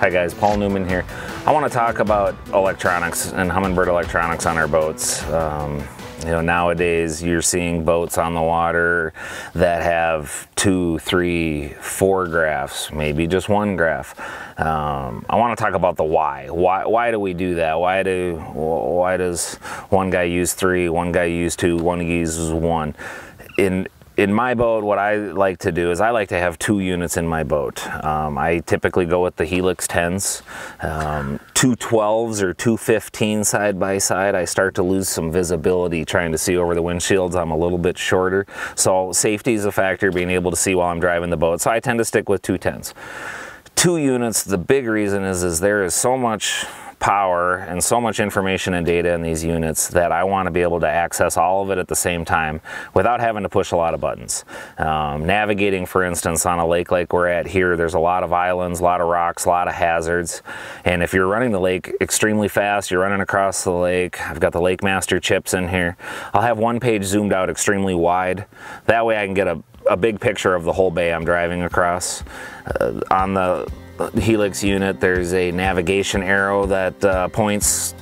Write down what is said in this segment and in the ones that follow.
Hi guys, Paul Newman here. I want to talk about electronics and Humminbird electronics on our boats. You know, nowadays you're seeing boats on the water that have 2, 3, 4 graphs, maybe just 1 graph. I want to talk about the why. Why do we do that? Why does one guy use 3, one guy use 2, one guy uses 1? In my boat, what I like to do is I like to have 2 units in my boat. I typically go with the Helix 10s, 2 12s or 2 15s side by side. I start to lose some visibility trying to see over the windshields. I'm a little bit shorter, so safety is a factor, being able to see while I'm driving the boat. So I tend to stick with 2 10s. 2 units, the big reason is there is so much power and so much information and data in these units that I want to be able to access all of it at the same time without having to push a lot of buttons. Navigating, for instance, on a lake like we're at here, there's a lot of islands, a lot of rocks, a lot of hazards, and if you're running the lake extremely fast, you're running across the lake. I've got the Lake Master chips in here. I'll have one page zoomed out extremely wide. That way I can get a big picture of the whole bay I'm driving across. On the Helix unit, there's a navigation arrow that points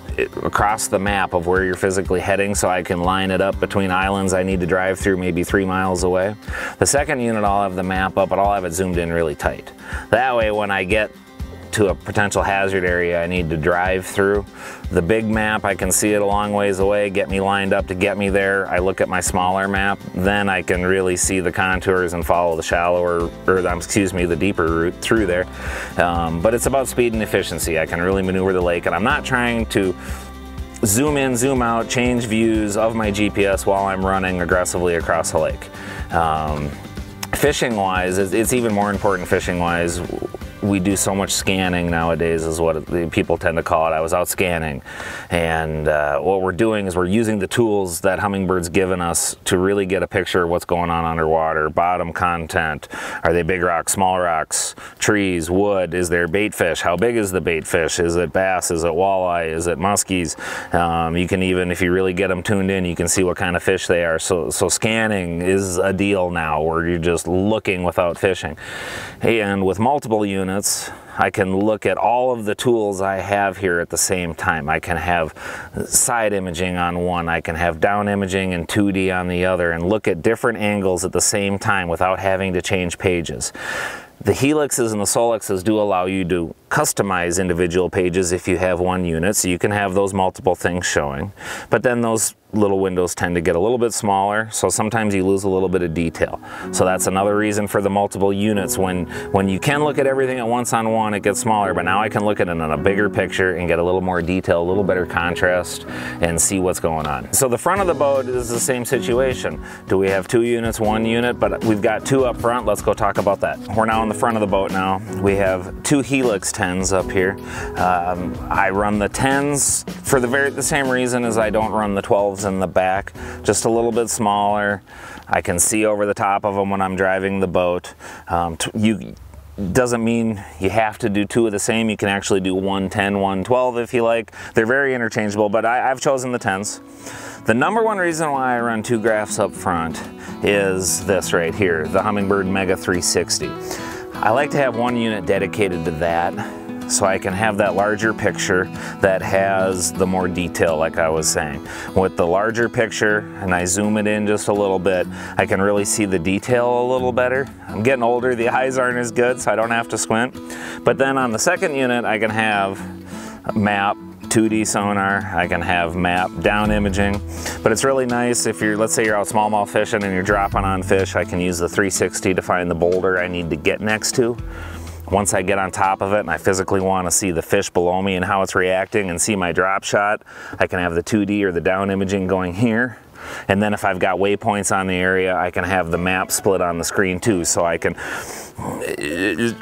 across the map of where you're physically heading, so I can line it up between islands I need to drive through maybe 3 miles away. The second unit, I'll have the map up, but I'll have it zoomed in really tight. That way when I get to a potential hazard area I need to drive through, the big map, I can see it a long ways away, get me lined up to get me there. I look at my smaller map, then I can really see the contours and follow the shallower, or excuse me, the deeper route through there. But it's about speed and efficiency. I can really maneuver the lake, and I'm not trying to zoom in, zoom out, change views of my GPS while I'm running aggressively across the lake. Fishing wise, it's even more important fishing wise. We do so much scanning nowadays, is what people tend to call it. I was out scanning, and what we're doing is we're using the tools that Hummingbird's given us to really get a picture of what's going on underwater. Bottom content, are they big rocks, small rocks, trees, wood, is there bait fish, how big is the bait fish, is it bass, is it walleye, is it muskies? You can even, if you really get them tuned in, you can see what kind of fish they are. So scanning is a deal now, where you're just looking without fishing. And with multiple units, I can look at all of the tools I have here at the same time. I can have side imaging on one, I can have down imaging and 2D on the other, and look at different angles at the same time without having to change pages. The Helixes and the Solexes do allow you to customize individual pages if you have 1 unit, so you can have those multiple things showing. But then those little windows tend to get a little bit smaller, so sometimes you lose a little bit of detail. So that's another reason for the multiple units. When you can look at everything at once on one, it gets smaller, but now I can look at it in a bigger picture and get a little more detail, a little better contrast, and see what's going on. So the front of the boat is the same situation. Do we have 2 units, 1 unit? But we've got 2 up front. Let's go talk about that. We're now in the front of the boat now. We have 2 Helix 10s up here. I run the 10s for the same reason as I don't run the 12s in the back, just a little bit smaller. I can see over the top of them when I'm driving the boat. Doesn't mean you have to do 2 of the same. You can actually do 1 10, 1 12 if you like. They're very interchangeable, but I've chosen the 10s. The number 1 reason why I run 2 graphs up front is this right here, the Humminbird Mega 360. I like to have 1 unit dedicated to that, so I can have that larger picture that has the more detail, like I was saying. With the larger picture, and I zoom it in just a little bit, I can really see the detail a little better. I'm getting older, the eyes aren't as good, so I don't have to squint. But then on the second unit, I can have map, 2D sonar, I can have map, down imaging. But it's really nice if you're, let's say you're out smallmouth fishing and you're dropping on fish, I can use the 360 to find the boulder I need to get next to. Once I get on top of it and I physically want to see the fish below me and how it's reacting and see my drop shot, I can have the 2D or the down imaging going here. And then if I've got waypoints on the area, I can have the map split on the screen too, so I can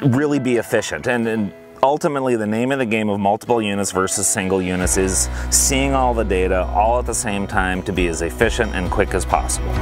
really be efficient. And ultimately, the name of the game of multiple units versus single units is seeing all the data all at the same time to be as efficient and quick as possible.